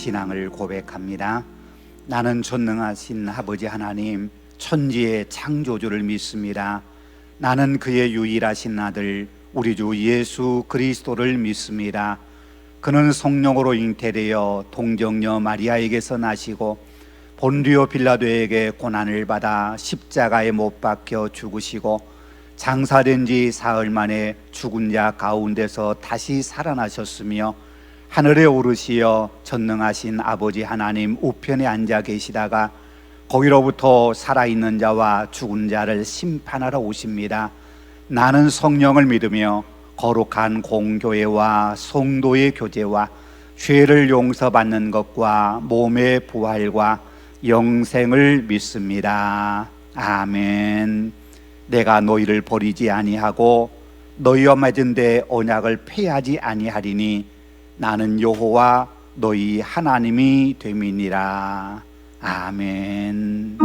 신앙을 고백합니다. 나는 전능하신 아버지 하나님, 천지의 창조주를 믿습니다. 나는 그의 유일하신 아들 우리 주 예수 그리스도를 믿습니다. 그는 성령으로 잉태되어 동정녀 마리아에게서 나시고 본디오 빌라도에게 고난을 받아 십자가에 못 박혀 죽으시고 장사된 지 사흘 만에 죽은 자 가운데서 다시 살아나셨으며 하늘에 오르시어 전능하신 아버지 하나님 우편에 앉아 계시다가 거기로부터 살아있는 자와 죽은 자를 심판하러 오십니다. 나는 성령을 믿으며 거룩한 공교회와 성도의 교제와 죄를 용서받는 것과 몸의 부활과 영생을 믿습니다. 아멘. 내가 너희를 버리지 아니하고 너희와 맺은 데 언약을 폐하지 아니하리니 나는 여호와 너희 하나님이 됨이니라. 아멘.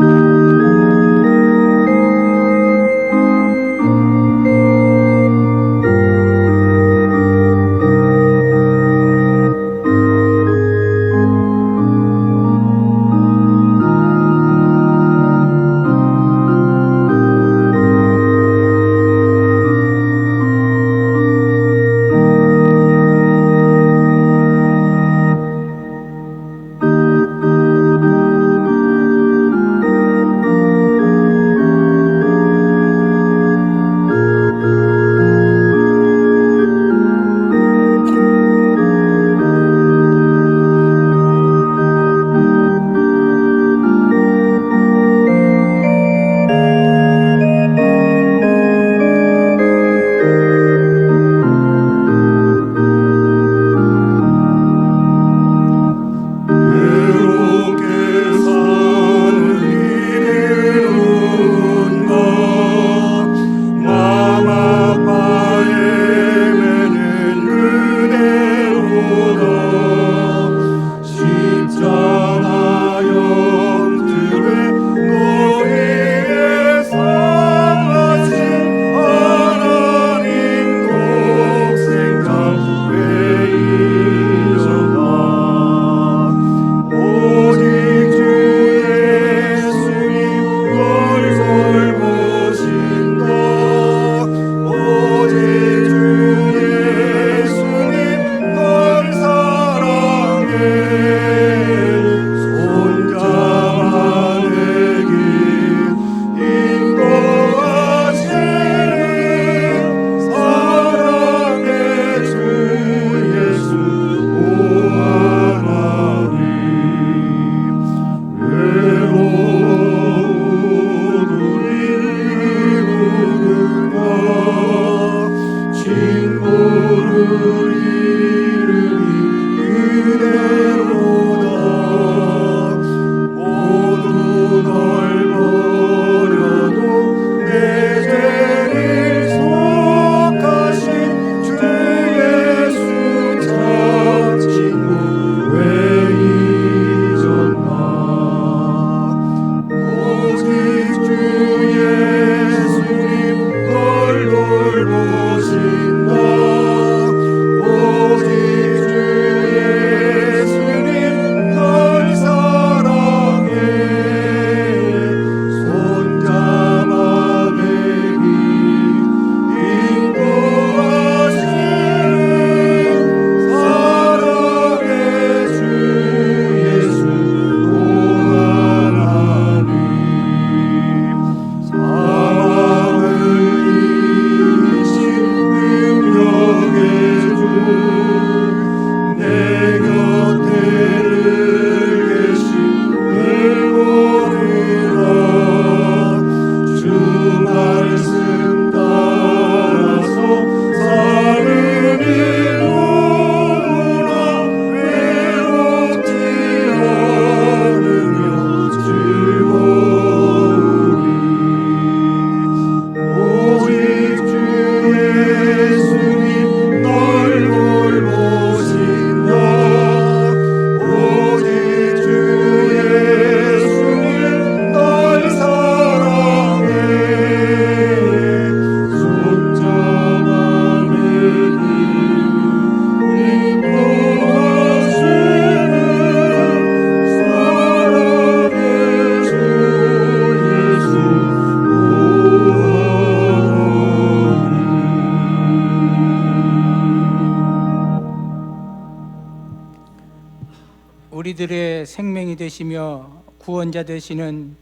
생명이 되시며 구원자 되시는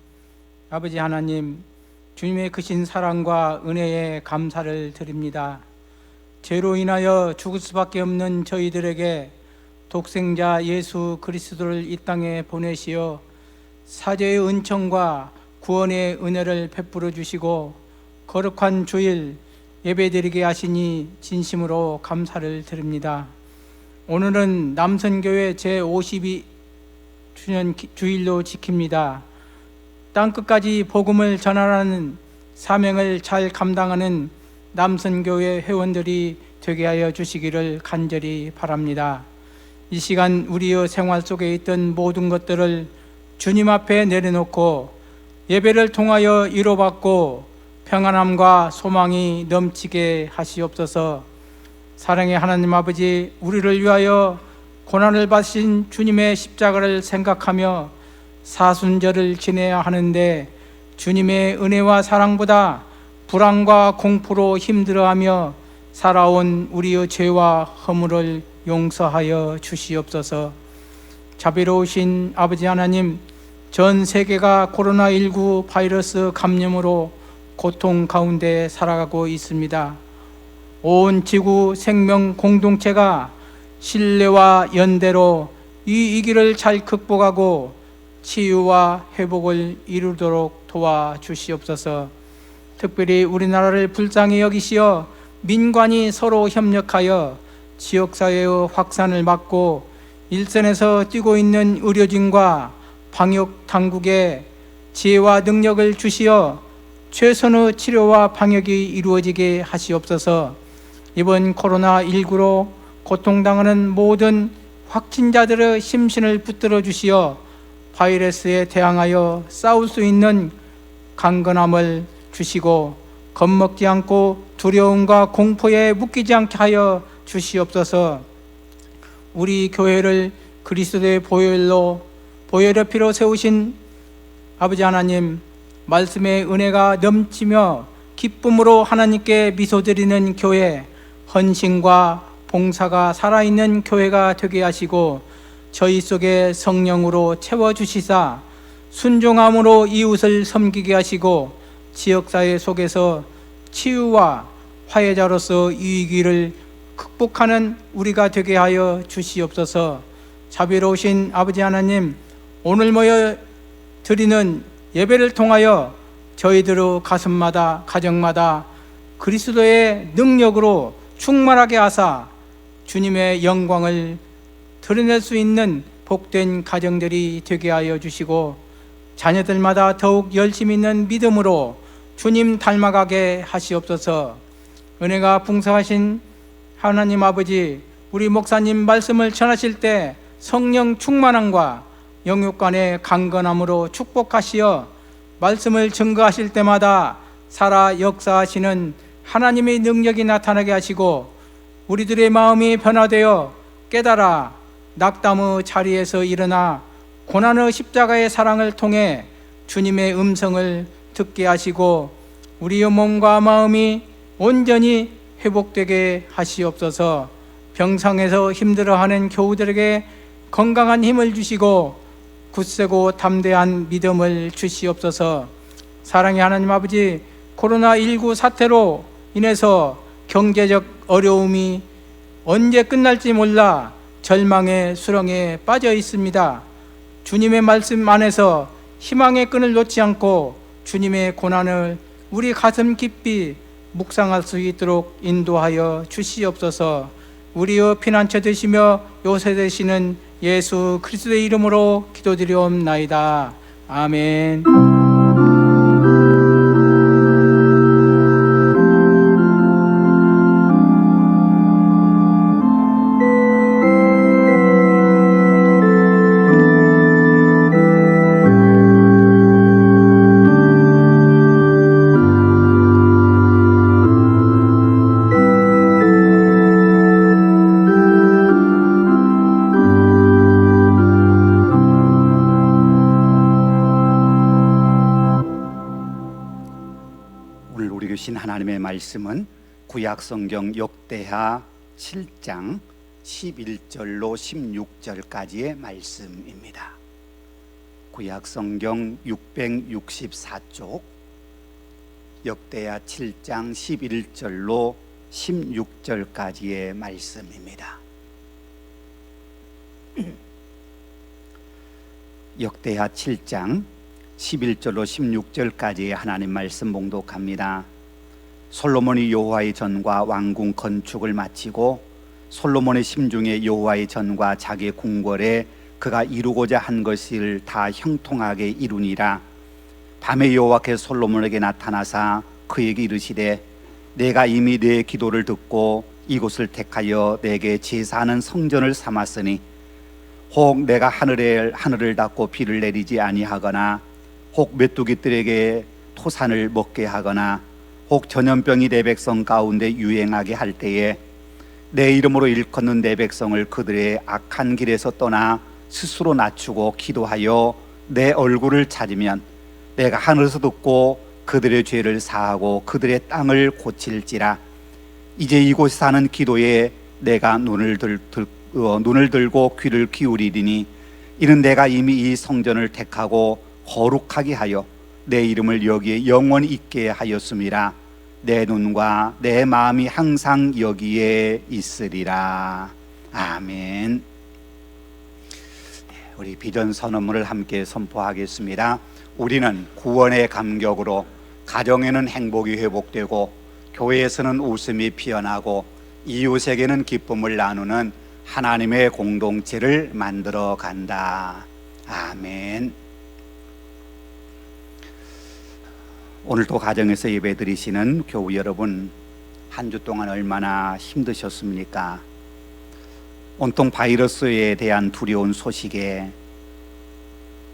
아버지 하나님, 주님의 크신 사랑과 은혜에 감사를 드립니다. 죄로 인하여 죽을 수밖에 없는 저희들에게 독생자 예수 그리스도를 이 땅에 보내시어 사죄의 은총과 구원의 은혜를 베풀어 주시고 거룩한 주일 예배드리게 하시니 진심으로 감사를 드립니다. 오늘은 남선교회 제52주년 주일로 지킵니다. 땅끝까지 복음을 전하라는 사명을 잘 감당하는 남선교회 회원들이 되게 하여 주시기를 간절히 바랍니다. 이 시간 우리의 생활 속에 있던 모든 것들을 주님 앞에 내려놓고 예배를 통하여 위로받고 평안함과 소망이 넘치게 하시옵소서. 사랑의 하나님 아버지, 우리를 위하여 고난을 받으신 주님의 십자가를 생각하며 사순절을 지내야 하는데 주님의 은혜와 사랑보다 불안과 공포로 힘들어하며 살아온 우리의 죄와 허물을 용서하여 주시옵소서. 자비로우신 아버지 하나님, 전 세계가 코로나19 바이러스 감염으로 고통 가운데 살아가고 있습니다. 온 지구 생명 공동체가 신뢰와 연대로 이 위기를 잘 극복하고 치유와 회복을 이루도록 도와주시옵소서. 특별히 우리나라를 불쌍히 여기시어 민관이 서로 협력하여 지역사회의 확산을 막고 일선에서 뛰고 있는 의료진과 방역 당국에 지혜와 능력을 주시어 최선의 치료와 방역이 이루어지게 하시옵소서. 이번 코로나19로 고통당하는 모든 확진자들의 심신을 붙들어 주시어 바이러스에 대항하여 싸울 수 있는 강건함을 주시고 겁먹지 않고 두려움과 공포에 묶이지 않게 하여 주시옵소서. 우리 교회를 그리스도의 보혈의 피로 세우신 아버지 하나님, 말씀의 은혜가 넘치며 기쁨으로 하나님께 미소드리는 교회, 헌신과 봉사가 살아있는 교회가 되게 하시고 저희 속에 성령으로 채워주시사 순종함으로 이웃을 섬기게 하시고 지역사회 속에서 치유와 화해자로서 이 위기를 극복하는 우리가 되게 하여 주시옵소서. 자비로우신 아버지 하나님, 오늘 모여 드리는 예배를 통하여 저희들의 가슴마다 가정마다 그리스도의 능력으로 충만하게 하사 주님의 영광을 드러낼 수 있는 복된 가정들이 되게 하여 주시고 자녀들마다 더욱 열심히 있는 믿음으로 주님 닮아가게 하시옵소서. 은혜가 풍성하신 하나님 아버지, 우리 목사님 말씀을 전하실 때 성령 충만함과 영육간의 강건함으로 축복하시어 말씀을 증거하실 때마다 살아 역사하시는 하나님의 능력이 나타나게 하시고 우리들의 마음이 변화되어 깨달아 낙담의 자리에서 일어나 고난의 십자가의 사랑을 통해 주님의 음성을 듣게 하시고 우리의 몸과 마음이 온전히 회복되게 하시옵소서. 병상에서 힘들어하는 교우들에게 건강한 힘을 주시고 굳세고 담대한 믿음을 주시옵소서. 사랑의 하나님 아버지, 코로나19 사태로 인해서 경제적 어려움이 언제 끝날지 몰라 절망의 수렁에 빠져 있습니다. 주님의 말씀 안에서 희망의 끈을 놓지 않고 주님의 고난을 우리 가슴 깊이 묵상할 수 있도록 인도하여 주시옵소서. 우리의 피난처 되시며 요새 되시는 예수 그리스도의 이름으로 기도드리옵나이다. 아멘. 주신 하나님의 말씀은 구약성경 역대하 7장 11절로 16절까지의 말씀입니다. 구약성경 664쪽 역대하 7장 11절로 16절까지의 말씀입니다. 역대하 7장 11절로 16절까지의 하나님 말씀 봉독합니다. 솔로몬이 여호와의 전과 왕궁 건축을 마치고 솔로몬의 심중에 여호와의 전과 자기의 궁궐에 그가 이루고자 한 것을 다 형통하게 이루니라. 밤에 여호와께서 솔로몬에게 나타나사 그에게 이르시되 내가 이미 내 기도를 듣고 이곳을 택하여 내게 제사하는 성전을 삼았으니 혹 내가 하늘을 닫고 비를 내리지 아니하거나 혹 메뚜기들에게 토산을 먹게 하거나 혹 전염병이 내 백성 가운데 유행하게 할 때에 내 이름으로 일컫는 내 백성을 그들의 악한 길에서 떠나 스스로 낮추고 기도하여 내 얼굴을 찾으면 내가 하늘에서 듣고 그들의 죄를 사하고 그들의 땅을 고칠지라. 이제 이곳에 사는 기도에 내가 눈을 들고 귀를 기울이리니 이는 내가 이미 이 성전을 택하고 거룩하게 하여 내 이름을 여기에 영원히 있게 하였음이라. 내 눈과 내 마음이 항상 여기에 있으리라. 아멘. 우리 비전 선언문을 함께 선포하겠습니다. 우리는 구원의 감격으로 가정에는 행복이 회복되고 교회에서는 웃음이 피어나고 이웃에게는 기쁨을 나누는 하나님의 공동체를 만들어 간다. 아멘. 오늘도 가정에서 예배 드리시는 교우 여러분, 한 주 동안 얼마나 힘드셨습니까? 온통 바이러스에 대한 두려운 소식에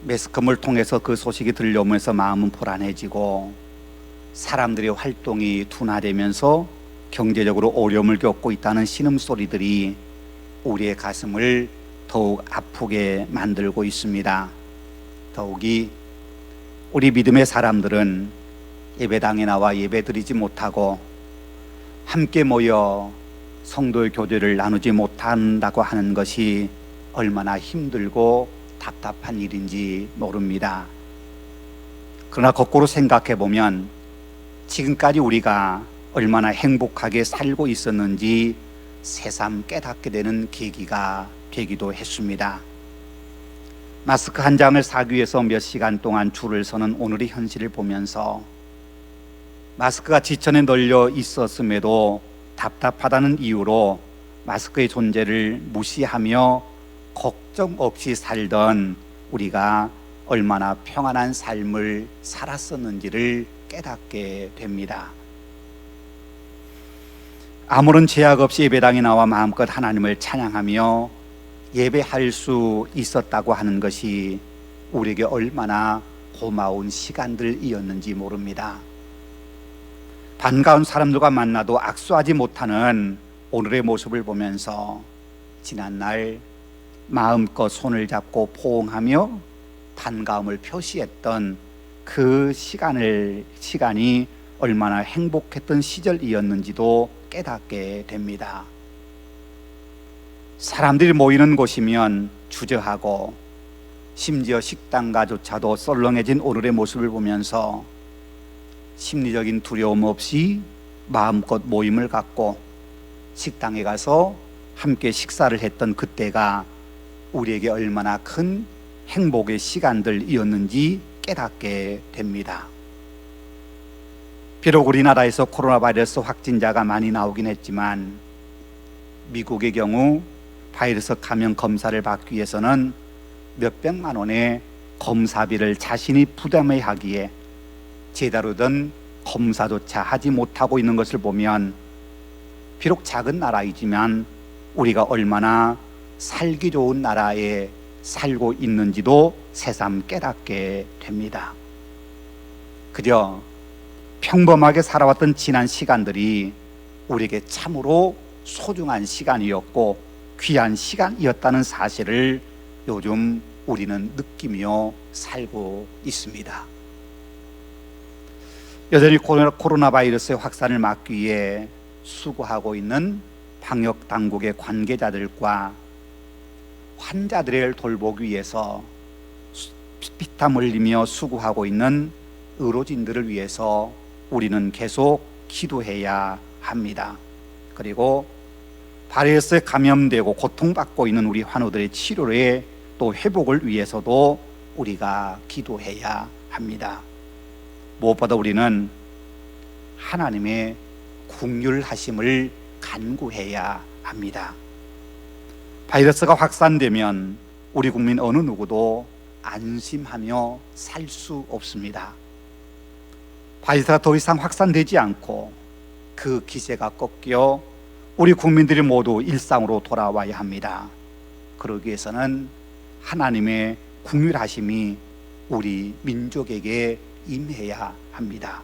매스컴을 통해서 그 소식이 들려오면서 마음은 불안해지고 사람들의 활동이 둔화되면서 경제적으로 어려움을 겪고 있다는 신음소리들이 우리의 가슴을 더욱 아프게 만들고 있습니다. 더욱이 우리 믿음의 사람들은 예배당에 나와 예배드리지 못하고 함께 모여 성도의 교제를 나누지 못한다고 하는 것이 얼마나 힘들고 답답한 일인지 모릅니다. 그러나 거꾸로 생각해 보면 지금까지 우리가 얼마나 행복하게 살고 있었는지 새삼 깨닫게 되는 계기가 되기도 했습니다. 마스크 한 장을 사기 위해서 몇 시간 동안 줄을 서는 오늘의 현실을 보면서 마스크가 지천에 널려 있었음에도 답답하다는 이유로 마스크의 존재를 무시하며 걱정 없이 살던 우리가 얼마나 평안한 삶을 살았었는지를 깨닫게 됩니다. 아무런 제약 없이 예배당에 나와 마음껏 하나님을 찬양하며 예배할 수 있었다고 하는 것이 우리에게 얼마나 고마운 시간들이었는지 모릅니다. 반가운 사람들과 만나도 악수하지 못하는 오늘의 모습을 보면서 지난날 마음껏 손을 잡고 포옹하며 반가움을 표시했던 그 시간이 얼마나 행복했던 시절이었는지도 깨닫게 됩니다. 사람들이 모이는 곳이면 주저하고 심지어 식당가조차도 썰렁해진 오늘의 모습을 보면서 심리적인 두려움 없이 마음껏 모임을 갖고 식당에 가서 함께 식사를 했던 그때가 우리에게 얼마나 큰 행복의 시간들이었는지 깨닫게 됩니다. 비록 우리나라에서 코로나 바이러스 확진자가 많이 나오긴 했지만 미국의 경우 바이러스 감염 검사를 받기 위해서는 몇백만 원의 검사비를 자신이 부담해야 하기에 제대로 된 검사조차 하지 못하고 있는 것을 보면 비록 작은 나라이지만 우리가 얼마나 살기 좋은 나라에 살고 있는지도 새삼 깨닫게 됩니다. 그저 평범하게 살아왔던 지난 시간들이 우리에게 참으로 소중한 시간이었고 귀한 시간이었다는 사실을 요즘 우리는 느끼며 살고 있습니다. 여전히 코로나 바이러스의 확산을 막기 위해 수고하고 있는 방역 당국의 관계자들과 환자들을 돌보기 위해서 피땀 흘리며 수고하고 있는 의료진들을 위해서 우리는 계속 기도해야 합니다. 그리고 바이러스에 감염되고 고통받고 있는 우리 환우들의 치료에 또 회복을 위해서도 우리가 기도해야 합니다. 무엇보다 우리는 하나님의 긍휼하심을 간구해야 합니다. 바이러스가 확산되면 우리 국민 어느 누구도 안심하며 살 수 없습니다. 바이러스가 더 이상 확산되지 않고 그 기세가 꺾여 우리 국민들이 모두 일상으로 돌아와야 합니다. 그러기 위해서는 하나님의 긍휼하심이 우리 민족에게 임해야 합니다.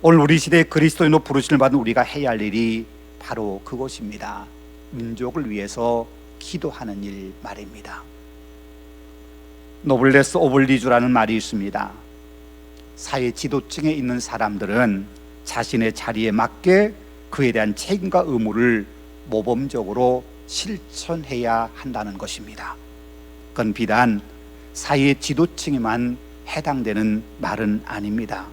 오늘 우리 시대의 그리스도인으로 부르심을 받은 우리가 해야 할 일이 바로 그것입니다. 민족을 위해서 기도하는 일 말입니다. 노블레스 오블리주라는 말이 있습니다. 사회 지도층에 있는 사람들은 자신의 자리에 맞게 그에 대한 책임과 의무를 모범적으로 실천해야 한다는 것입니다. 그건 비단 사회 지도층에만 해당되는 말은 아닙니다.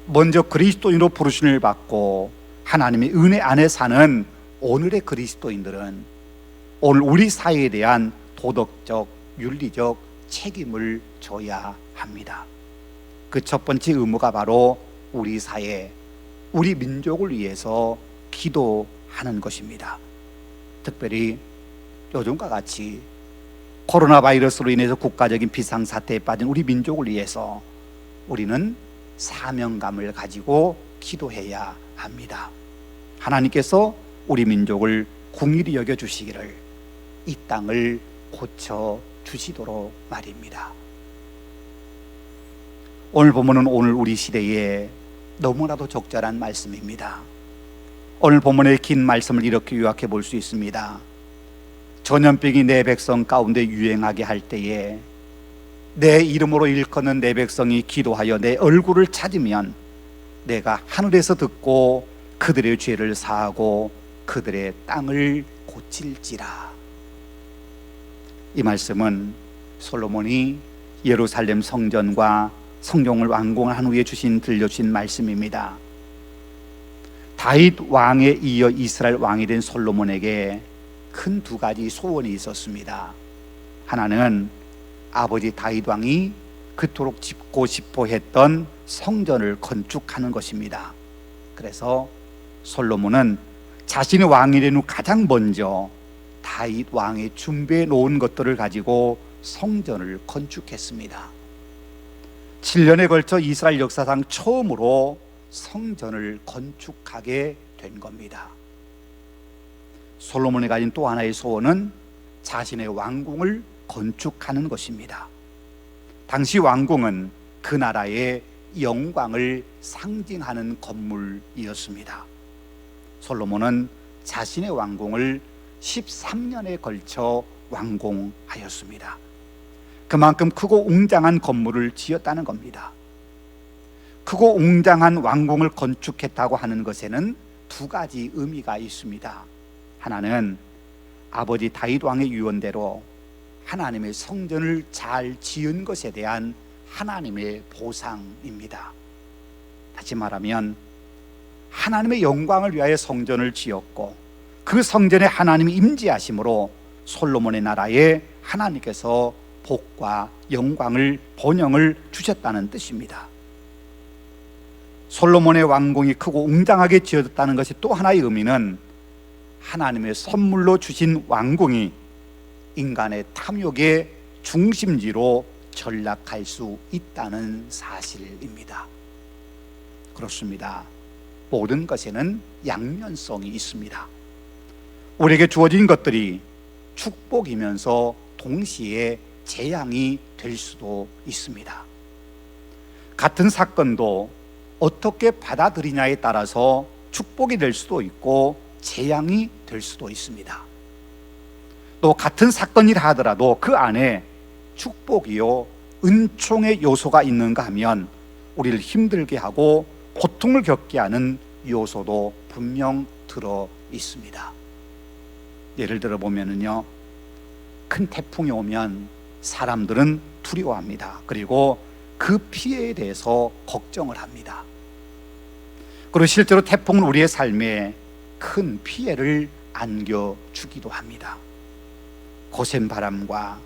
먼저 그리스도인으로 부르심을 받고 하나님의 은혜 안에 사는 오늘의 그리스도인들은 오늘 우리 사회에 대한 도덕적, 윤리적 책임을 져야 합니다. 그 첫 번째 의무가 바로 우리 사회, 우리 민족을 위해서 기도하는 것입니다. 특별히 요즘과 같이 코로나 바이러스로 인해서 국가적인 비상사태에 빠진 우리 민족을 위해서 우리는 사명감을 가지고 기도해야 합니다. 하나님께서 우리 민족을 긍휼히 여겨주시기를, 이 땅을 고쳐주시도록 말입니다. 오늘 본문은 오늘 우리 시대에 너무나도 적절한 말씀입니다. 오늘 본문의 긴 말씀을 이렇게 요약해 볼 수 있습니다. 전염병이 내 백성 가운데 유행하게 할 때에 내 이름으로 일컫는 내 백성이 기도하여 내 얼굴을 찾으면 내가 하늘에서 듣고 그들의 죄를 사하고 그들의 땅을 고칠지라. 이 말씀은 솔로몬이 예루살렘 성전과 성경을 완공한 후에 들려주신 말씀입니다. 다윗 왕에 이어 이스라엘 왕이 된 솔로몬에게 큰 두 가지 소원이 있었습니다. 하나는 아버지 다윗 왕이 그토록 짓고 싶어 했던 성전을 건축하는 것입니다. 그래서 솔로몬은 자신의 왕이 된 후 가장 먼저 다윗 왕이 준비해 놓은 것들을 가지고 성전을 건축했습니다. 7년에 걸쳐 이스라엘 역사상 처음으로 성전을 건축하게 된 겁니다. 솔로몬이 가진 또 하나의 소원은 자신의 왕궁을 건축하는 것입니다. 당시 왕궁은 그 나라의 영광을 상징하는 건물이었습니다. 솔로몬은 자신의 왕궁을 13년에 걸쳐 완공하였습니다. 그만큼 크고 웅장한 건물을 지었다는 겁니다. 크고 웅장한 왕궁을 건축했다고 하는 것에는 두 가지 의미가 있습니다. 하나는 아버지 다윗 왕의 유언대로 하나님의 성전을 잘 지은 것에 대한 하나님의 보상입니다. 다시 말하면 하나님의 영광을 위하여 성전을 지었고 그 성전에 하나님이 임재하심으로 솔로몬의 나라에 하나님께서 복과 영광을, 번영을 주셨다는 뜻입니다. 솔로몬의 왕궁이 크고 웅장하게 지어졌다는 것이 또 하나의 의미는 하나님의 선물로 주신 왕궁이 인간의 탐욕의 중심지로 전락할 수 있다는 사실입니다. 그렇습니다. 모든 것에는 양면성이 있습니다. 우리에게 주어진 것들이 축복이면서 동시에 재앙이 될 수도 있습니다. 같은 사건도 어떻게 받아들이냐에 따라서 축복이 될 수도 있고 재앙이 될 수도 있습니다. 또 같은 사건이라 하더라도 그 안에 축복이요 은총의 요소가 있는가 하면 우리를 힘들게 하고 고통을 겪게 하는 요소도 분명 들어 있습니다. 예를 들어 보면은요, 큰 태풍이 오면 사람들은 두려워합니다. 그리고 그 피해에 대해서 걱정을 합니다. 그리고 실제로 태풍은 우리의 삶에 큰 피해를 안겨주기도 합니다. 거센 바람과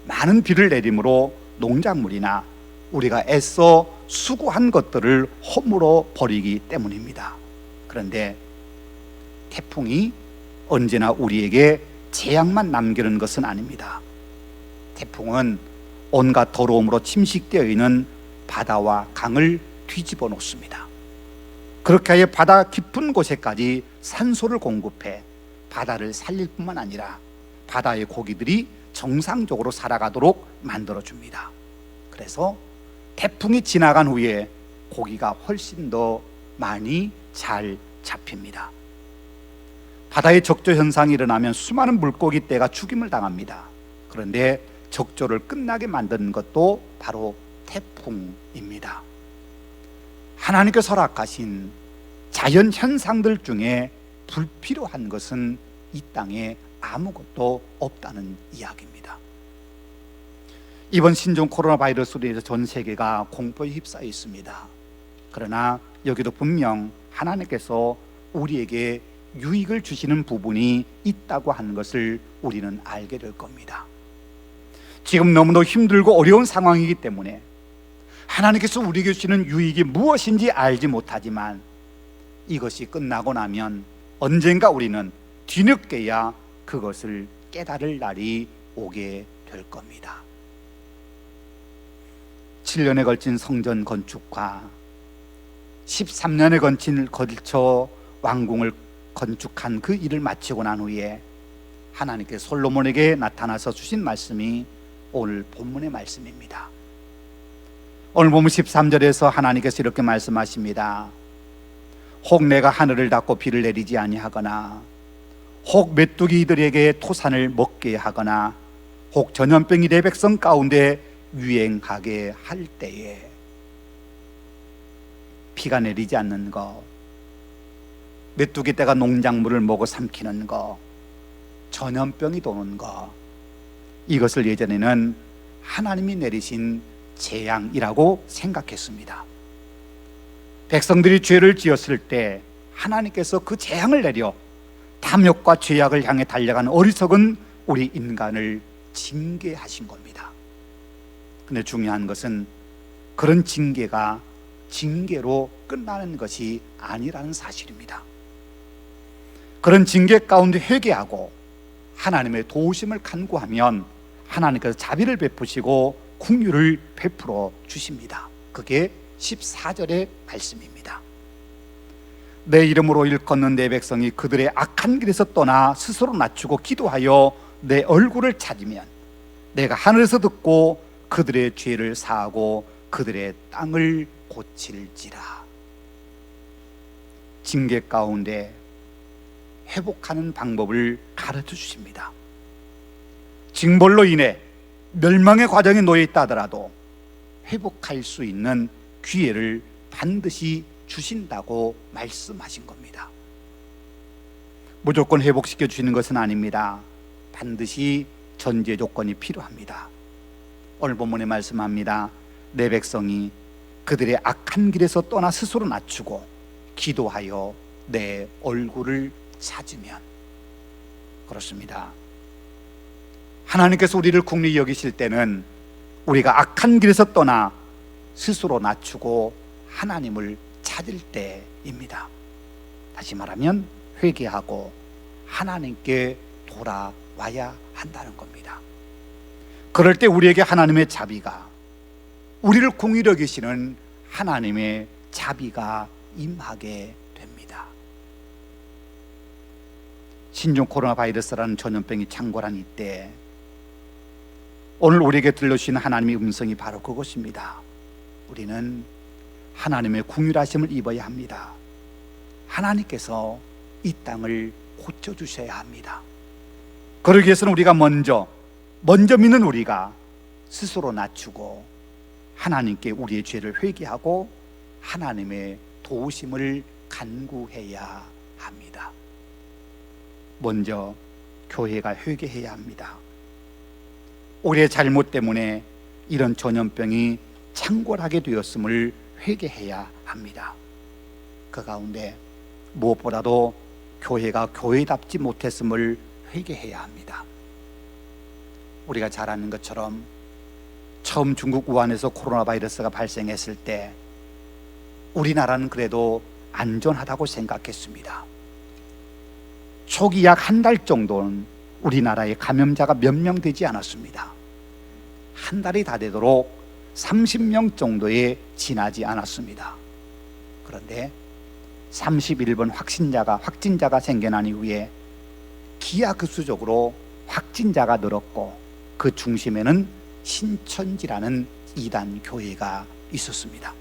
많은 비를 내림으로 농작물이나 우리가 애써 수고한 것들을 허물어 버리기 때문입니다. 그런데 태풍이 언제나 우리에게 재앙만 남기는 것은 아닙니다. 태풍은 온갖 더러움으로 침식되어 있는 바다와 강을 뒤집어 놓습니다. 그렇게 하여 바다 깊은 곳에까지 산소를 공급해 바다를 살릴 뿐만 아니라 바다의 고기들이 정상적으로 살아가도록 만들어줍니다. 그래서 태풍이 지나간 후에 고기가 훨씬 더 많이 잘 잡힙니다. 바다의 적조 현상이 일어나면 수많은 물고기 떼가 죽임을 당합니다. 그런데 적조를 끝나게 만드는 것도 바로 태풍입니다. 하나님께서 허락하신 자연 현상들 중에 불필요한 것은 이 땅에 아무것도 없다는 이야기입니다. 이번 신종 코로나 바이러스로 인해서 전 세계가 공포에 휩싸여 있습니다. 그러나 여기도 분명 하나님께서 우리에게 유익을 주시는 부분이 있다고 하는 것을 우리는 알게 될 겁니다. 지금 너무도 힘들고 어려운 상황이기 때문에 하나님께서 우리에게 주시는 유익이 무엇인지 알지 못하지만 이것이 끝나고 나면 언젠가 우리는 뒤늦게야 그것을 깨달을 날이 오게 될 겁니다. 7년에 걸친 성전 건축과 13년에 걸쳐 왕궁을 건축한 그 일을 마치고 난 후에 하나님께 솔로몬에게 나타나서 주신 말씀이 오늘 본문의 말씀입니다. 오늘 본문 13절에서 하나님께서 이렇게 말씀하십니다. 혹 내가 하늘을 닫고 비를 내리지 아니하거나 혹 메뚜기들에게 토산을 먹게 하거나 혹 전염병이 내 백성 가운데 유행하게 할 때에 비가 내리지 않는 것, 메뚜기 떼가 농작물을 먹어 삼키는 것, 전염병이 도는 것, 이것을 예전에는 하나님이 내리신 재앙이라고 생각했습니다. 백성들이 죄를 지었을 때 하나님께서 그 재앙을 내려 탐욕과 죄악을 향해 달려가는 어리석은 우리 인간을 징계하신 겁니다. 근데 중요한 것은 그런 징계가 징계로 끝나는 것이 아니라는 사실입니다. 그런 징계 가운데 회개하고 하나님의 도우심을 간구하면 하나님께서 자비를 베푸시고 긍휼을 베풀어 주십니다. 그게 14절의 말씀입니다. 내 이름으로 일컫는 내 백성이 그들의 악한 길에서 떠나 스스로 낮추고 기도하여 내 얼굴을 찾으면 내가 하늘에서 듣고 그들의 죄를 사하고 그들의 땅을 고칠지라. 징계 가운데 회복하는 방법을 가르쳐 주십니다. 징벌로 인해 멸망의 과정에 놓여 있다 하더라도 회복할 수 있는 기회를 반드시 주신다고 말씀하신 겁니다. 무조건 회복시켜 주시는 것은 아닙니다. 반드시 전제 조건이 필요합니다. 오늘 본문에 말씀합니다. 내 백성이 그들의 악한 길에서 떠나 스스로 낮추고 기도하여 내 얼굴을 찾으면. 그렇습니다. 하나님께서 우리를 긍휼히 여기실 때는 우리가 악한 길에서 떠나 스스로 낮추고 하나님을 찾을 때입니다. 다시 말하면 회개하고 하나님께 돌아와야 한다는 겁니다. 그럴 때 우리에게 하나님의 자비가, 우리를 긍휼히 여기시는 하나님의 자비가 임하게 됩니다. 신종 코로나 바이러스라는 전염병이 창궐한 이때 오늘 우리에게 들려주신 하나님의 음성이 바로 그것입니다. 우리는 하나님의 긍휼하심을 입어야 합니다. 하나님께서 이 땅을 고쳐주셔야 합니다. 그러기 위해서는 우리가 먼저 믿는 우리가 스스로 낮추고 하나님께 우리의 죄를 회개하고 하나님의 도우심을 간구해야 합니다. 먼저 교회가 회개해야 합니다. 우리의 잘못 때문에 이런 전염병이 창궐하게 되었음을 회개해야 합니다. 그 가운데 무엇보다도 교회가 교회답지 못했음을 회개해야 합니다. 우리가 잘 아는 것처럼 처음 중국 우한에서 코로나 바이러스가 발생했을 때 우리나라는 그래도 안전하다고 생각했습니다. 초기 약 한 달 정도는 우리나라에 감염자가 몇 명 되지 않았습니다. 한 달이 다 되도록 30명 정도에 지나지 않았습니다. 그런데 31번 확진자가 생겨난 이후에 기하급수적으로 확진자가 늘었고 그 중심에는 신천지라는 이단 교회가 있었습니다.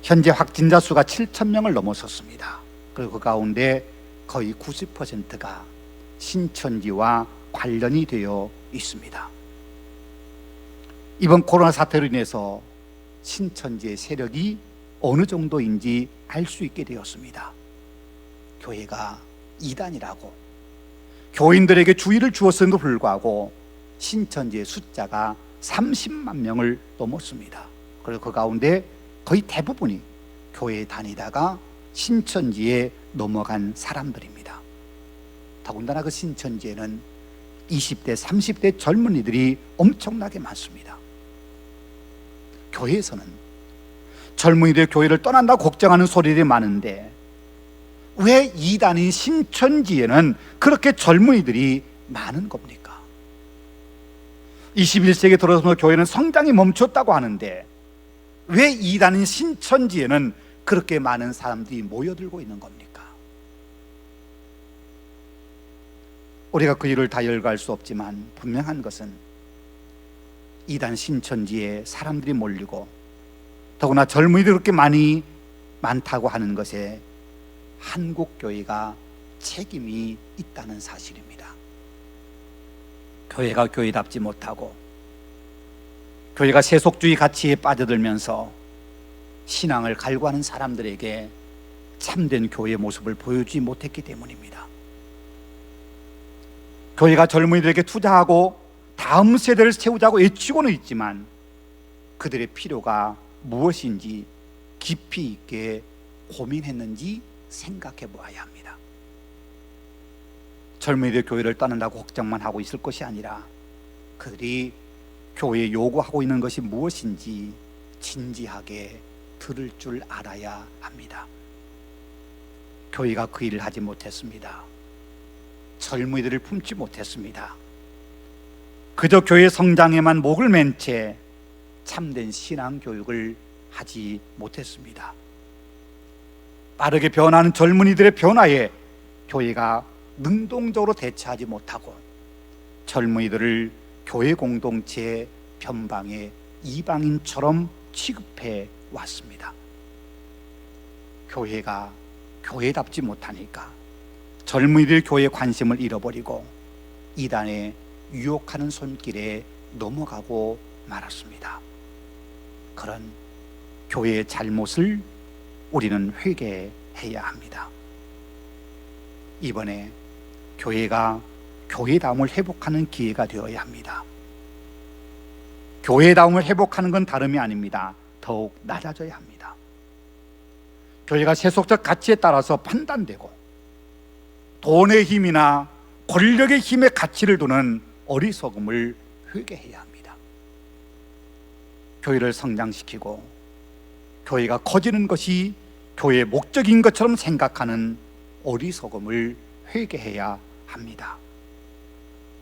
현재 확진자 수가 7,000명을 넘어섰습니다. 그리고 그 가운데 거의 90%가 신천지와 관련이 되어 있습니다. 이번 코로나 사태로 인해서 신천지의 세력이 어느 정도인지 알 수 있게 되었습니다. 교회가 이단이라고 교인들에게 주의를 주었음에도 불구하고 신천지의 숫자가 30만 명을 넘었습니다. 그리고 그 가운데 거의 대부분이 교회에 다니다가 신천지에 넘어간 사람들입니다. 더군다나 그 신천지에는 20대, 30대 젊은이들이 엄청나게 많습니다. 교회에서는 젊은이들 교회를 떠난다고 걱정하는 소리들이 많은데 왜 이단인 신천지에는 그렇게 젊은이들이 많은 겁니까? 21세기 들어서 교회는 성장이 멈췄다고 하는데 왜 이단인 신천지에는 그렇게 많은 사람들이 모여들고 있는 겁니까? 우리가 그 이유를 다 열거할 수 없지만 분명한 것은 이단 신천지에 사람들이 몰리고 더구나 젊은이들이 그렇게 많다고 하는 것에 한국교회가 책임이 있다는 사실입니다. 교회가 교회답지 못하고 교회가 세속주의 가치에 빠져들면서 신앙을 갈구하는 사람들에게 참된 교회의 모습을 보여주지 못했기 때문입니다. 교회가 젊은이들에게 투자하고 다음 세대를 세우자고 외치고는 있지만 그들의 필요가 무엇인지 깊이 있게 고민했는지 생각해 보아야 합니다. 젊은이들 교회를 떠난다고 걱정만 하고 있을 것이 아니라 그들이 교회에 요구하고 있는 것이 무엇인지 진지하게 들을 줄 알아야 합니다. 교회가 그 일을 하지 못했습니다. 젊은이들을 품지 못했습니다. 그저 교회 성장에만 목을 맨 채 참된 신앙 교육을 하지 못했습니다. 빠르게 변하는 젊은이들의 변화에 교회가 능동적으로 대처하지 못하고 젊은이들을 교회 공동체의 변방의 이방인처럼 취급해 왔습니다. 교회가 교회답지 못하니까 젊은이들 교회에 관심을 잃어버리고 이단에 유혹하는 손길에 넘어가고 말았습니다. 그런 교회의 잘못을 우리는 회개해야 합니다. 이번에 교회가 교회다움을 회복하는 기회가 되어야 합니다. 교회다움을 회복하는 건 다름이 아닙니다. 더욱 낮아져야 합니다. 교회가 세속적 가치에 따라서 판단되고 돈의 힘이나 권력의 힘에 가치를 두는 어리석음을 회개해야 합니다. 교회를 성장시키고 교회가 커지는 것이 교회의 목적인 것처럼 생각하는 어리석음을 회개해야 합니다.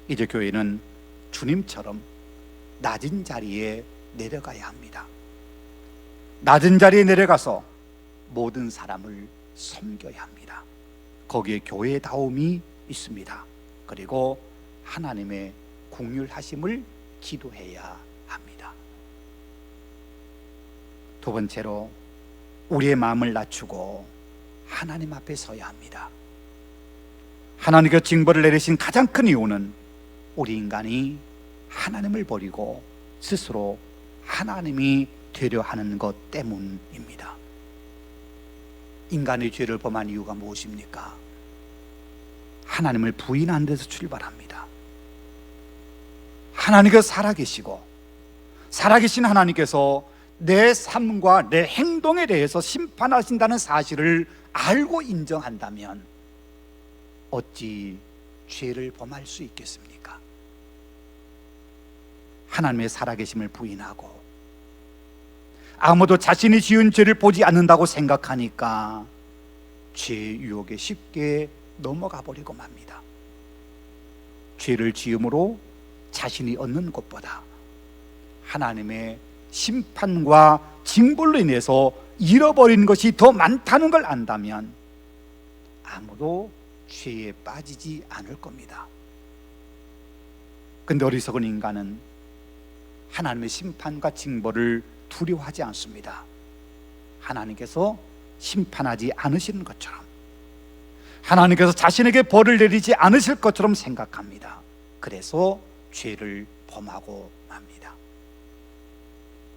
이제 교회는 주님처럼 낮은 자리에 내려가야 합니다. 낮은 자리에 내려가서 모든 사람을 섬겨야 합니다. 거기에 교회의 다움이 있습니다. 그리고 하나님의 긍휼하심을 기도해야 합니다. 두 번째로 우리의 마음을 낮추고 하나님 앞에 서야 합니다. 하나님께 징벌을 내리신 가장 큰 이유는 우리 인간이 하나님을 버리고 스스로 하나님이 되려 하는 것 때문입니다. 인간의 죄를 범한 이유가 무엇입니까? 하나님을 부인한 데서 출발합니다. 하나님께서 살아계시고 살아계신 하나님께서 내 삶과 내 행동에 대해서 심판하신다는 사실을 알고 인정한다면 어찌 죄를 범할 수 있겠습니까? 하나님의 살아계심을 부인하고 아무도 자신이 지은 죄를 보지 않는다고 생각하니까 죄의 유혹에 쉽게 넘어가 버리고 맙니다. 죄를 지음으로 자신이 얻는 것보다 하나님의 심판과 징벌로 인해서 잃어버린 것이 더 많다는 걸 안다면 아무도 죄에 빠지지 않을 겁니다. 근데 어리석은 인간은 하나님의 심판과 징벌을 두려워하지 않습니다. 하나님께서 심판하지 않으시는 것처럼, 하나님께서 자신에게 벌을 내리지 않으실 것처럼 생각합니다. 그래서 죄를 범하고 맙니다.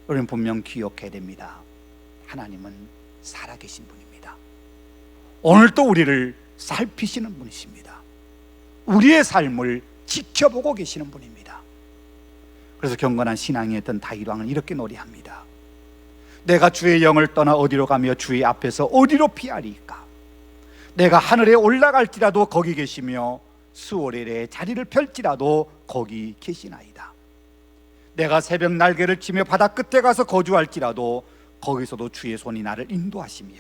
우리는 분명 기억해야 됩니다. 하나님은 살아계신 분입니다. 오늘도 우리를 살피시는 분이십니다. 우리의 삶을 지켜보고 계시는 분입니다. 그래서 경건한 신앙이 했던 다윗 왕은 이렇게 노래합니다. 내가 주의 영을 떠나 어디로 가며 주의 앞에서 어디로 피하리까? 내가 하늘에 올라갈지라도 거기 계시며 수월에 자리를 펼지라도 거기 계시나이다. 내가 새벽 날개를 치며 바다 끝에 가서 거주할지라도 거기서도 주의 손이 나를 인도하시며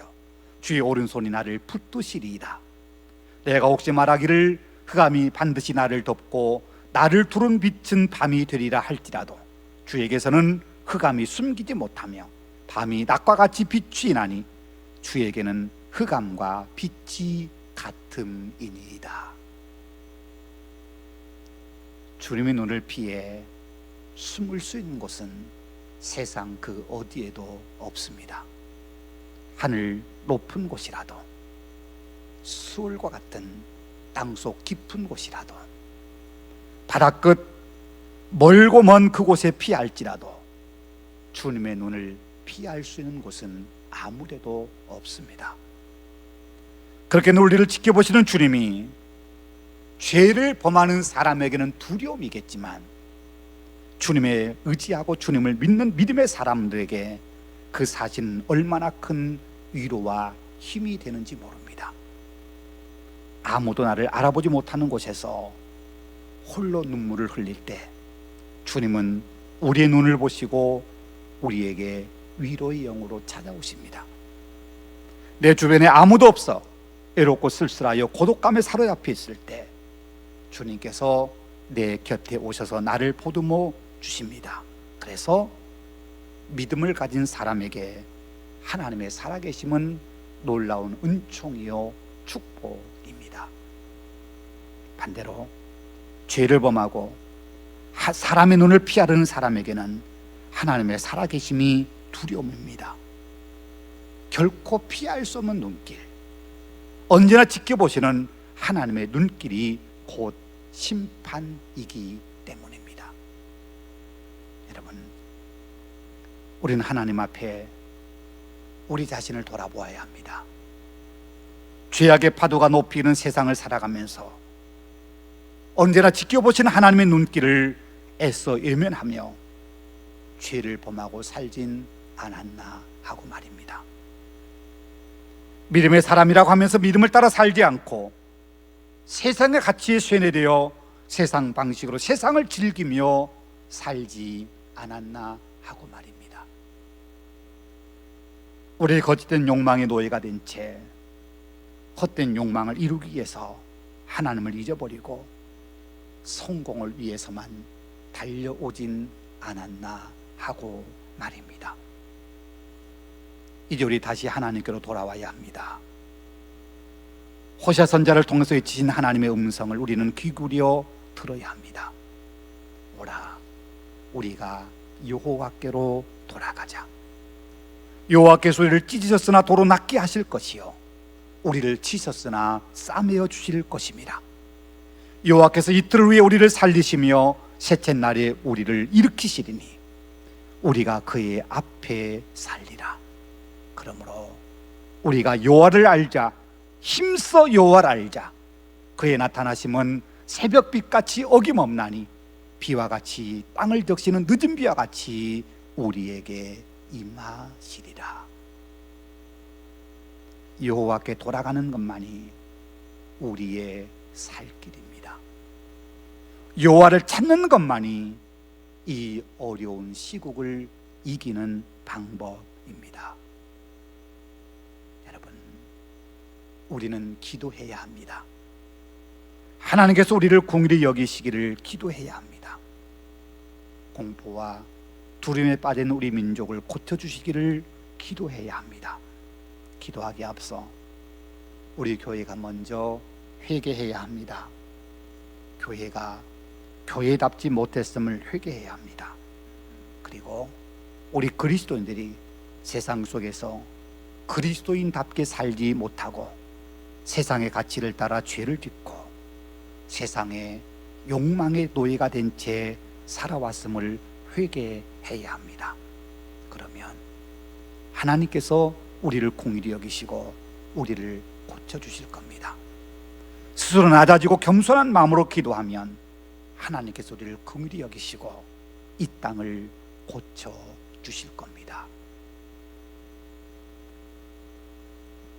주의 오른손이 나를 붙드시리이다. 내가 혹시 말하기를 흑암이 반드시 나를 덮고 나를 두른 빛은 밤이 되리라 할지라도 주에게서는 흑암이 숨기지 못하며 밤이 낮과 같이 빛이 나니 주에게는 흑암과 빛이 같음이니이다. 주님의 눈을 피해 숨을 수 있는 곳은 세상 그 어디에도 없습니다. 하늘 높은 곳이라도, 수월과 같은 땅속 깊은 곳이라도, 바다끝 멀고 먼 그곳에 피할지라도 주님의 눈을 피할 수 있는 곳은 아무데도 없습니다. 그렇게 우리를 지켜보시는 주님이 죄를 범하는 사람에게는 두려움이겠지만 주님에 의지하고 주님을 믿는 믿음의 사람들에게 그 사실은 얼마나 큰 위로와 힘이 되는지 모릅니다. 아무도 나를 알아보지 못하는 곳에서 홀로 눈물을 흘릴 때 주님은 우리의 눈을 보시고 우리에게 위로의 영으로 찾아오십니다. 내 주변에 아무도 없어 외롭고 쓸쓸하여 고독감에 사로잡혀 있을 때 주님께서 내 곁에 오셔서 나를 보듬어 주십니다. 그래서 믿음을 가진 사람에게 하나님의 살아계심은 놀라운 은총이요 축복입니다. 반대로 죄를 범하고 사람의 눈을 피하려는 사람에게는 하나님의 살아계심이 두려움입니다. 결코 피할 수 없는 눈길, 언제나 지켜보시는 하나님의 눈길이 곧 심판이기 때문입니다. 여러분, 우리는 하나님 앞에 우리 자신을 돌아보아야 합니다. 죄악의 파도가 높이는 세상을 살아가면서 언제나 지켜보시는 하나님의 눈길을 애써 외면하며 죄를 범하고 살진 않았나 하고 말입니다. 믿음의 사람이라고 하면서 믿음을 따라 살지 않고 세상의 가치에 쇠뇌되어 세상 방식으로 세상을 즐기며 살지 않았나 하고 말입니다. 우리의 거짓된 욕망의 노예가 된 채 헛된 욕망을 이루기 위해서 하나님을 잊어버리고 성공을 위해서만 달려오진 않았나 하고 말입니다. 이제 우리 다시 하나님께로 돌아와야 합니다. 호시아 선지자를 통해서 외치신 하나님의 음성을 우리는 귀 기울여 들어야 합니다. 오라, 우리가 여호와께로 돌아가자. 여호와께서 우리를 찢으셨으나 도로 낫게 하실 것이요 우리를 치셨으나 싸매어 주실 것입니다. 여호와께서 이틀을 위해 우리를 살리시며 셋째 날에 우리를 일으키시리니 우리가 그의 앞에 살리라. 그러므로 우리가 여호와를 알자, 힘써 여호와를 알자. 그의 나타나심은 새벽빛같이 어김없나니 비와 같이 땅을 적시는 늦은 비와 같이 우리에게 임하시리라. 여호와께 돌아가는 것만이 우리의 살 길입니다. 여호와를 찾는 것만이 이 어려운 시국을 이기는 방법입니다. 여러분, 우리는 기도해야 합니다. 하나님께서 우리를 긍휼히 여기시기를 기도해야 합니다. 공포와 두려움에 빠진 우리 민족을 고쳐주시기를 기도해야 합니다. 기도하기에 앞서 우리 교회가 먼저 회개해야 합니다. 교회가 교회답지 못했음을 회개해야 합니다. 그리고 우리 그리스도인들이 세상 속에서 그리스도인답게 살지 못하고 세상의 가치를 따라 죄를 짓고 세상의 욕망의 노예가 된 채 살아왔음을 회개해야 합니다. 그러면 하나님께서 우리를 긍휼히 여기시고 우리를 고쳐주실 겁니다. 스스로 낮아지고 겸손한 마음으로 기도하면 하나님께서 우리를 긍휼히 여기시고 이 땅을 고쳐주실 겁니다.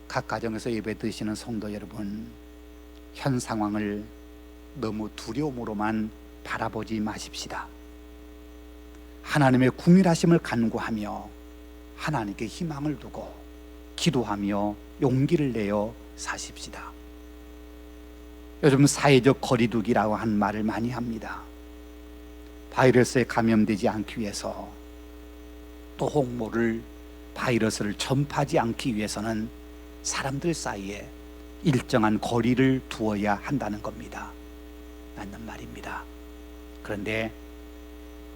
각 가정에서 예배 드시는 성도 여러분, 현 상황을 너무 두려움으로만 바라보지 마십시다. 하나님의 긍휼하심을 간구하며 하나님께 희망을 두고 기도하며 용기를 내어 사십시다. 요즘 사회적 거리두기라고 하는 말을 많이 합니다. 바이러스에 감염되지 않기 위해서, 또 혹모를 바이러스를 전파하지 않기 위해서는 사람들 사이에 일정한 거리를 두어야 한다는 겁니다. 맞는 말입니다. 그런데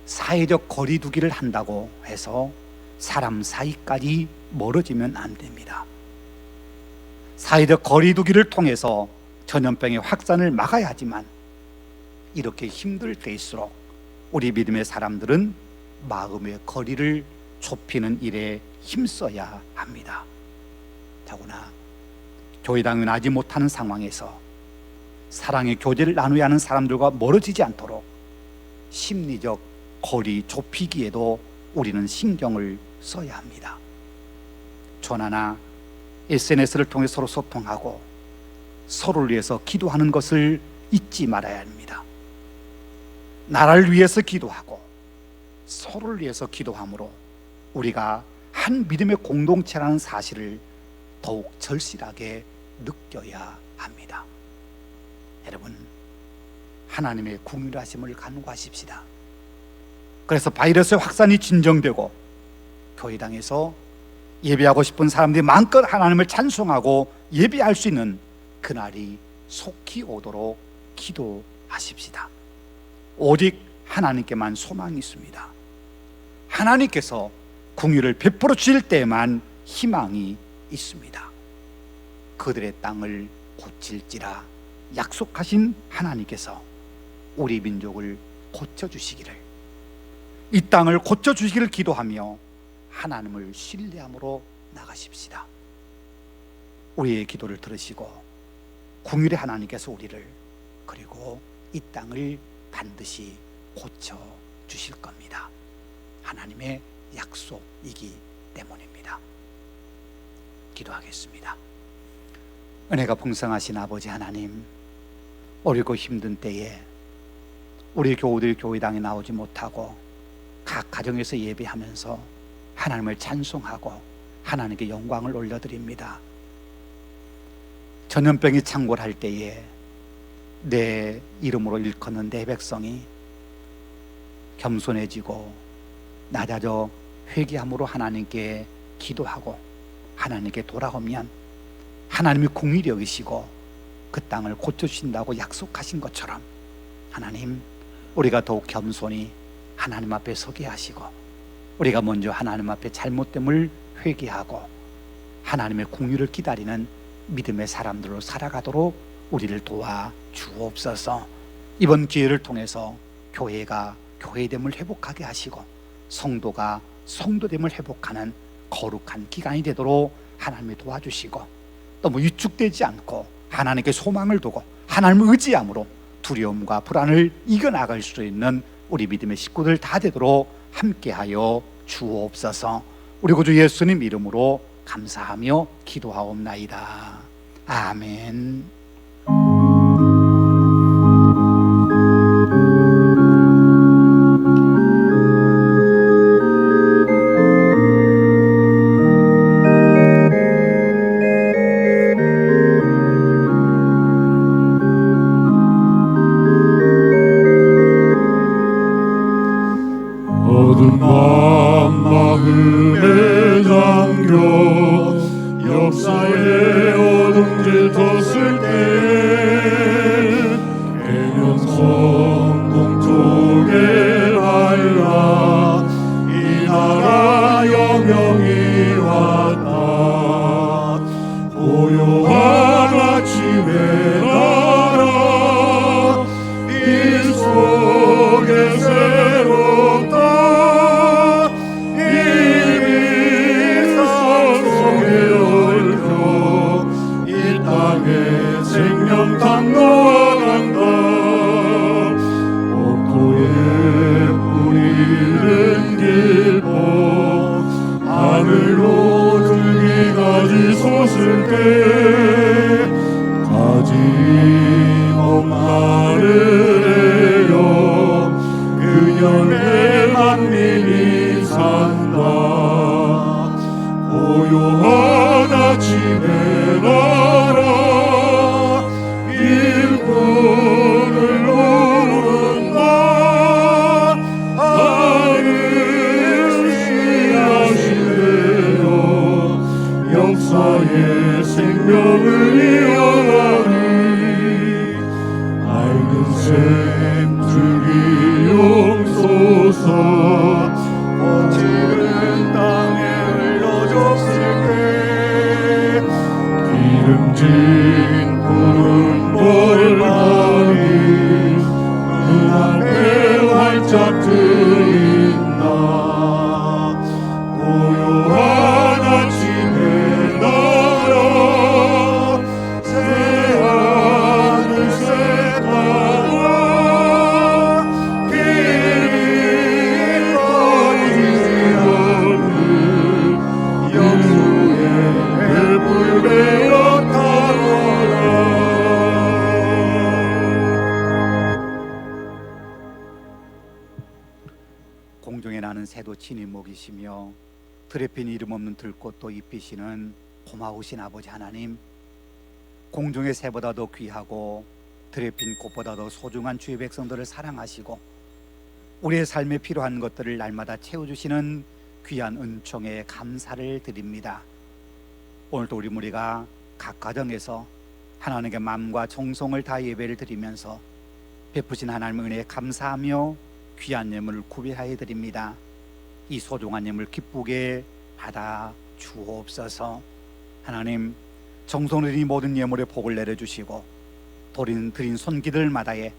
사회적 거리두기를 한다고 해서 사람 사이까지 멀어지면 안 됩니다. 사회적 거리두기를 통해서 전염병의 확산을 막아야 하지만 이렇게 힘들 때일수록 우리 믿음의 사람들은 마음의 거리를 좁히는 일에 힘써야 합니다. 더구나 교회당은 하지 못하는 상황에서 사랑의 교제를 나누어야 하는 사람들과 멀어지지 않도록 심리적 거리 좁히기에도 우리는 신경을 써야 합니다. 전화나 SNS를 통해 서로 소통하고 서로를 위해서 기도하는 것을 잊지 말아야 합니다. 나라를 위해서 기도하고 서로를 위해서 기도함으로 우리가 한 믿음의 공동체라는 사실을 더욱 절실하게 느껴야 합니다. 여러분, 하나님의 긍휼하심을 간구하십시다. 그래서 바이러스의 확산이 진정되고 교회당에서 예배하고 싶은 사람들이 마음껏 하나님을 찬송하고 예배할 수 있는 그날이 속히 오도록 기도하십시다. 오직 하나님께만 소망이 있습니다. 하나님께서 긍휼을 베풀어 주실 때에만 희망이 있습니다. 그들의 땅을 고칠지라 약속하신 하나님께서 우리 민족을 고쳐주시기를, 이 땅을 고쳐주시기를 기도하며 하나님을 신뢰함으로 나가십시다. 우리의 기도를 들으시고 긍휼의 하나님께서 우리를, 그리고 이 땅을 반드시 고쳐주실 겁니다. 하나님의 약속이기 때문입니다. 기도하겠습니다. 은혜가 풍성하신 아버지 하나님, 어렵고 힘든 때에 우리 교우들이 교회당에 나오지 못하고 각 가정에서 예배하면서 하나님을 찬송하고 하나님께 영광을 올려드립니다. 전염병이 창궐할 때에 내 이름으로 일컫는 내 백성이 겸손해지고 낮아져 회개함으로 하나님께 기도하고 하나님께 돌아오면 하나님이 긍휼히 여기시고 그 땅을 고쳐주신다고 약속하신 것처럼 하나님, 우리가 더욱 겸손히 하나님 앞에 서게 하시고 우리가 먼저 하나님 앞에 잘못됨을 회개하고 하나님의 긍휼을 기다리는 믿음의 사람들로 살아가도록 우리를 도와 주옵소서. 이번 기회를 통해서 교회가 교회됨을 회복하게 하시고 성도가 성도됨을 회복하는 거룩한 기간이 되도록 하나님이 도와주시고, 너무 위축되지 않고 하나님께 소망을 두고 하나님을 의지함으로 두려움과 불안을 이겨나갈 수 있는 우리 믿음의 식구들 다 되도록 함께하여 주옵소서. 우리 구주 예수님 이름으로 감사하며 기도하옵나이다. 아멘. 어두운 밤 마음에 잠겨 역사의 어둠 길 떴을 때 대면성 동쪽에 발라 이 나라 영영이 왔다. 고요한 아침의 나라 이 속에 새롭다. 이미 산속에 얽혀 이 땅에 생명탄 놓아간다. 옥토에 뿌리는 길보 하늘로 들기가지 솟을 때 가지 엄마를 해요 그녀의 만민이 산다. 고요한 아침의 나라 일꾼을 누른다. 하늘 씨앗이되어 역사의 생명을 이어가리. 맑은 샘줄기 용소서 거칠은 땅에 흘려줬을 때 기름진 푸른 벌판이 눈앞에 활짝 트인다. 고요한 아침의 나라 새하늘 새따라 길이 꺼지지 않는 영수의 배불 되어 타거라. 공중에 나는 새도 친히 먹이시며 들에 핀 이름 없는 들꽃도 입히시는 고마우신 아버지 하나님, 공중의 새보다도 귀하고 들에 핀 꽃보다도 소중한 주의 백성들을 사랑하시고 우리의 삶에 필요한 것들을 날마다 채워주시는 귀한 은총에 감사를 드립니다. 오늘도 우리 무리가 각 가정에서 하나님께 마음과 정성을 다 예배를 드리면서 베푸신 하나님의 은혜에 감사하며 귀한 예물을 구별하여 드립니다. 이 소중한 예물 기쁘게 받아 주옵소서. 하나님, 정성을 들인 모든 예물의 복을 내려주시고 드린 손기들마다에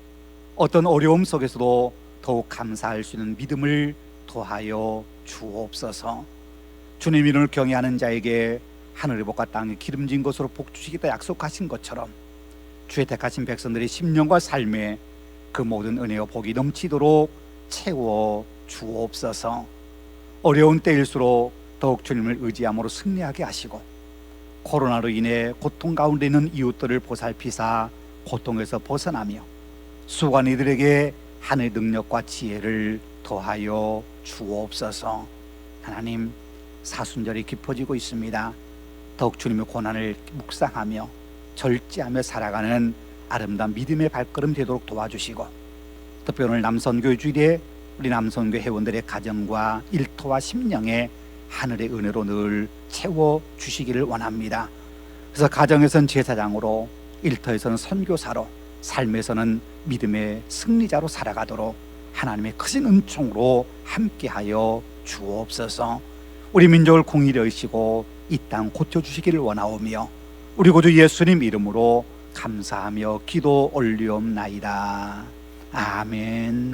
어떤 어려움 속에서도 더욱 감사할 수 있는 믿음을 더하여 주옵소서. 주님 이름을 경외하는 자에게 하늘의 복과 땅의 기름진 것으로 복 주시겠다 약속하신 것처럼 주의 택하신 백성들의 심령과 삶에 그 모든 은혜와 복이 넘치도록 채워 주옵소서. 어려운 때일수록 더욱 주님을 의지함으로 승리하게 하시고 코로나로 인해 고통 가운데 있는 이웃들을 보살피사 고통에서 벗어나며 수고한 이들에게 하늘의 능력과 지혜를 더하여 주옵소서. 하나님, 사순절이 깊어지고 있습니다. 더욱 주님의 고난을 묵상하며 절제하며 살아가는 아름다운 믿음의 발걸음 되도록 도와주시고, 특히 오늘 남선교 주일에 우리 남선교 회원들의 가정과 일터와 심령에 하늘의 은혜로 늘 채워 주시기를 원합니다. 그래서 가정에서는 제사장으로, 일터에서는 선교사로, 삶에서는 믿음의 승리자로 살아가도록 하나님의 크신 은총으로 함께하여 주옵소서. 우리 민족을 공의히 여시고 이 땅 고쳐주시기를 원하오며 우리 구주 예수님 이름으로 감사하며 기도 올리옵나이다. 아멘.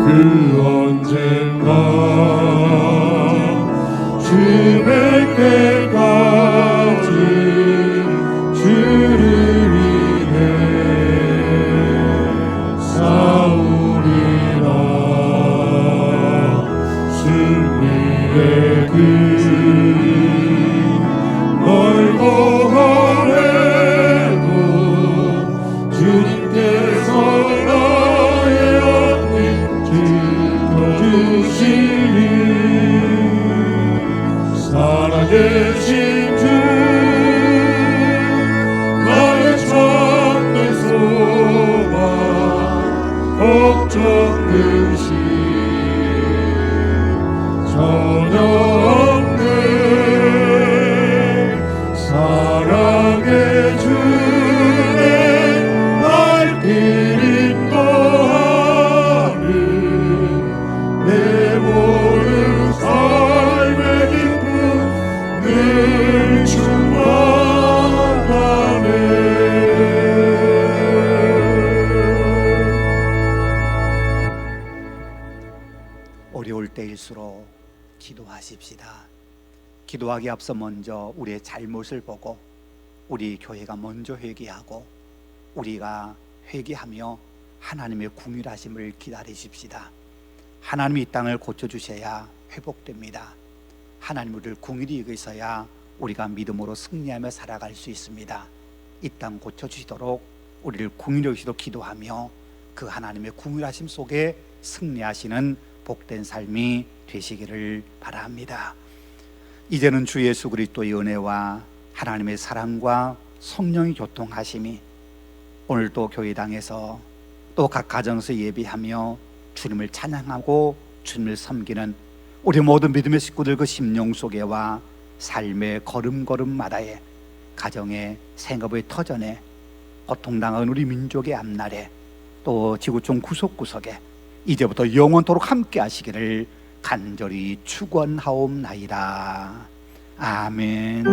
그 언젠가 주의 때까지 주를 위해 싸우리라. 승리의 길 멀고 험해도 주님께서 나의 앞길 지켜주시니 살아계신 주 나의 참된 소망 걱정 근심 전혀 없네. 사랑의 주내 날 길 인도하는 내 모든 삶의 기쁨 늘 충만하네. 어려울 때일수록 기도하십시다. 기도하기 앞서 먼저 우리의 잘못을 보고 우리 교회가 먼저 회개하고 우리가 회개하며 하나님의 궁휼하심을 기다리십시다. 하나님이 이 땅을 고쳐주셔야 회복됩니다. 하나님 우리를 궁휼히 여기셔야 우리가 믿음으로 승리하며 살아갈 수 있습니다. 이 땅 고쳐주시도록 우리를 궁휼히 여기시도록 기도하며 그 하나님의 궁휼하심 속에 승리하시는 복된 삶이 되시기를 바랍니다. 이제는 주 예수 그리스도의 은혜와 하나님의 사랑과 성령의 교통하심이 오늘도 교회당에서 또 각 가정에서 예배하며 주님을 찬양하고 주님을 섬기는 우리 모든 믿음의 식구들 그 심령 속에와 삶의 걸음걸음마다에 가정의 생업의 터전에 고통당한 우리 민족의 앞날에 또 지구촌 구석구석에 이제부터 영원토록 함께 하시기를 간절히 축원하옵나이다. 아멘.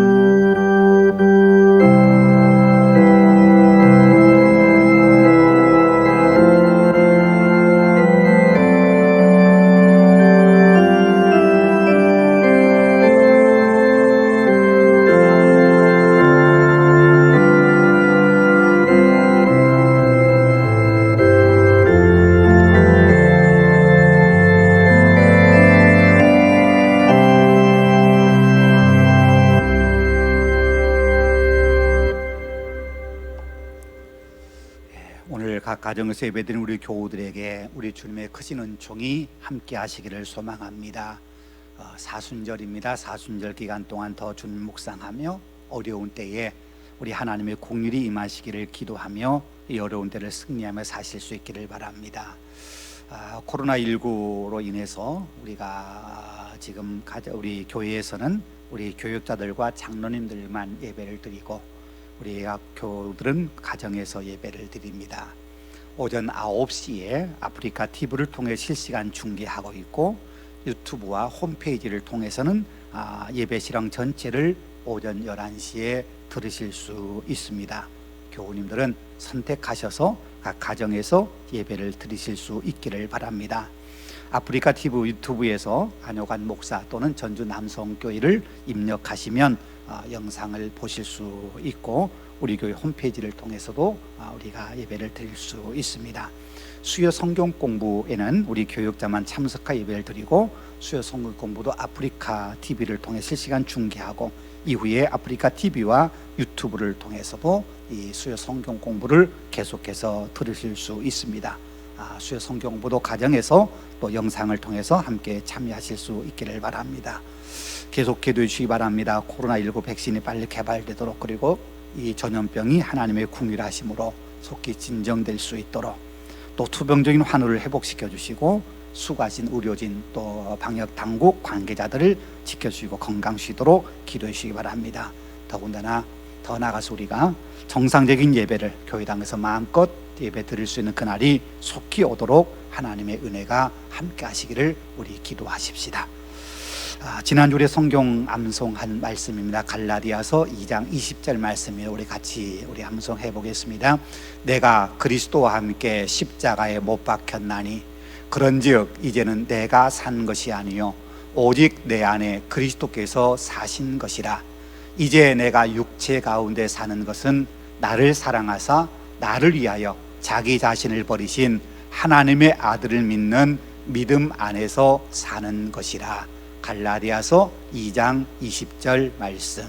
오늘 각 가정에서 예배드린 우리 교우들에게 우리 주님의 크신 은총이 함께 하시기를 소망합니다. 사순절입니다. 사순절 기간 동안 더 주님 묵상하며 어려운 때에 우리 하나님의 긍휼이 임하시기를 기도하며 이 어려운 때를 승리하며 사실 수 있기를 바랍니다. 코로나19로 인해서 우리가 지금 우리 교회에서는 우리 교육자들과 장로님들만 예배를 드리고 우리 학교들은 가정에서 예배를 드립니다. 오전 9시에 아프리카 TV를 통해 실시간 중계하고 있고 유튜브와 홈페이지를 통해서는 예배 실황 전체를 오전 11시에 들으실 수 있습니다. 교우님들은 선택하셔서 각 가정에서 예배를 드리실 수 있기를 바랍니다. 아프리카 TV 유튜브에서 안효관 목사 또는 전주 남성교회를 입력하시면 영상을 보실 수 있고 우리 교회 홈페이지를 통해서도 우리가 예배를 드릴 수 있습니다. 수요 성경 공부에는 우리 교육자만 참석하 예배를 드리고 수요 성경 공부도 아프리카 TV를 통해 실시간 중계하고 이후에 아프리카 TV와 유튜브를 통해서도 이 수요 성경 공부를 계속해서 들으실 수 있습니다. 수요 성경 공부도 가정에서 또 영상을 통해서 함께 참여하실 수 있기를 바랍니다. 계속 기도해 주시기 바랍니다. 코로나19 백신이 빨리 개발되도록 그리고 이 전염병이 하나님의 긍휼하심으로 속히 진정될 수 있도록 또 투병적인 환우를 회복시켜 주시고 수고하신 의료진 또 방역 당국 관계자들을 지켜주시고 건강하시도록 기도해 주시기 바랍니다. 더군다나 더 나아가서 우리가 정상적인 예배를 교회당에서 마음껏 예배 드릴 수 있는 그날이 속히 오도록 하나님의 은혜가 함께 하시기를 우리 기도하십시다. 지난주에 성경 암송한 말씀입니다. 갈라디아서 2장 20절 말씀이에요. 우리 같이 암송해 보겠습니다. 내가 그리스도와 함께 십자가에 못 박혔나니 그런즉 이제는 내가 산 것이 아니요 오직 내 안에 그리스도께서 사신 것이라. 이제 내가 육체 가운데 사는 것은 나를 사랑하사 나를 위하여 자기 자신을 버리신 하나님의 아들을 믿는 믿음 안에서 사는 것이라. 갈라디아서 2장 20절 말씀.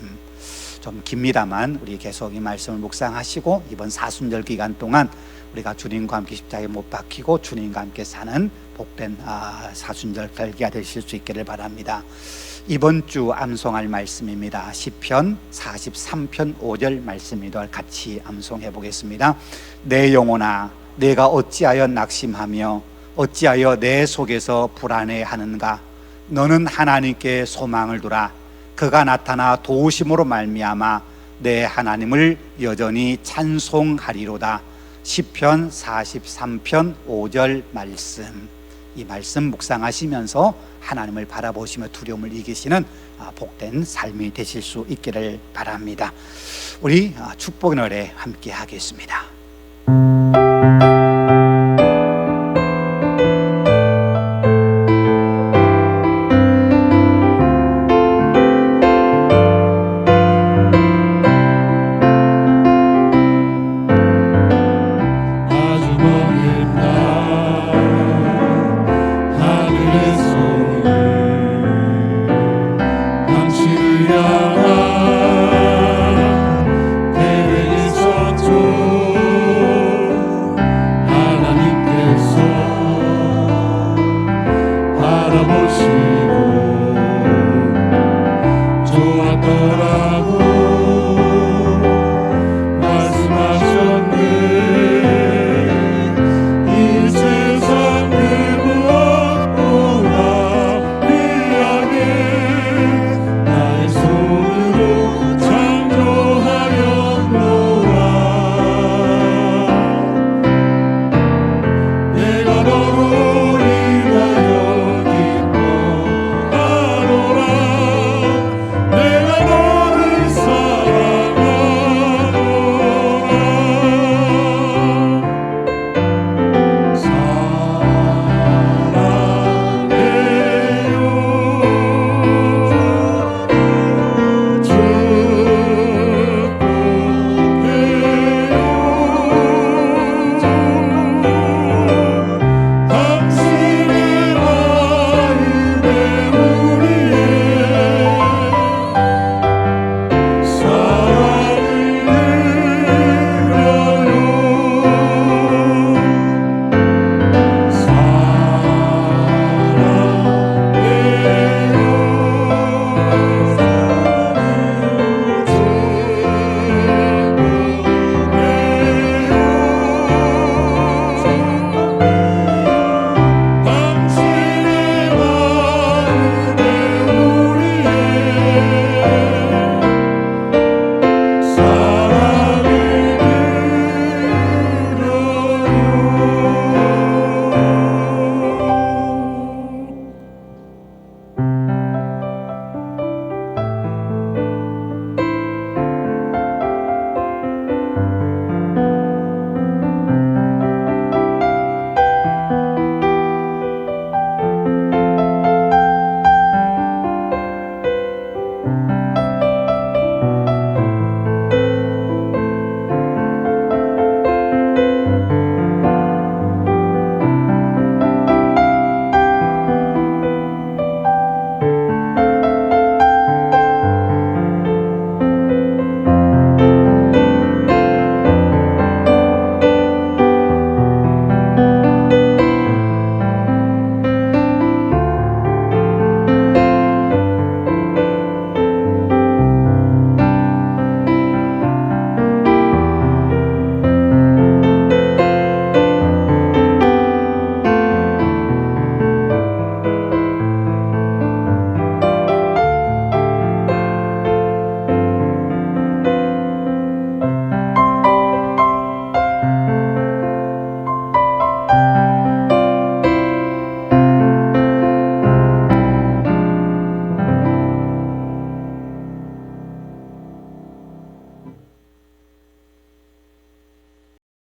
좀 깁니다만 우리 계속 이 말씀을 묵상하시고 이번 사순절 기간 동안 우리가 주님과 함께 십자가에 못 박히고 주님과 함께 사는 복된 사순절 절기가 되실 수 있기를 바랍니다. 이번 주 암송할 말씀입니다. 시편 43편 5절 말씀입니다. 같이 암송해 보겠습니다. 내 영혼아 내가 어찌하여 낙심하며 어찌하여 내 속에서 불안해하는가. 너는 하나님께 소망을 두라. 그가 나타나 도우심으로 말미암아 내 하나님을 여전히 찬송하리로다. 시편 43편 5절 말씀. 이 말씀 묵상하시면서 하나님을 바라보시며 두려움을 이기시는 복된 삶이 되실 수 있기를 바랍니다. 우리 축복의 노래 함께 하겠습니다. 바라보시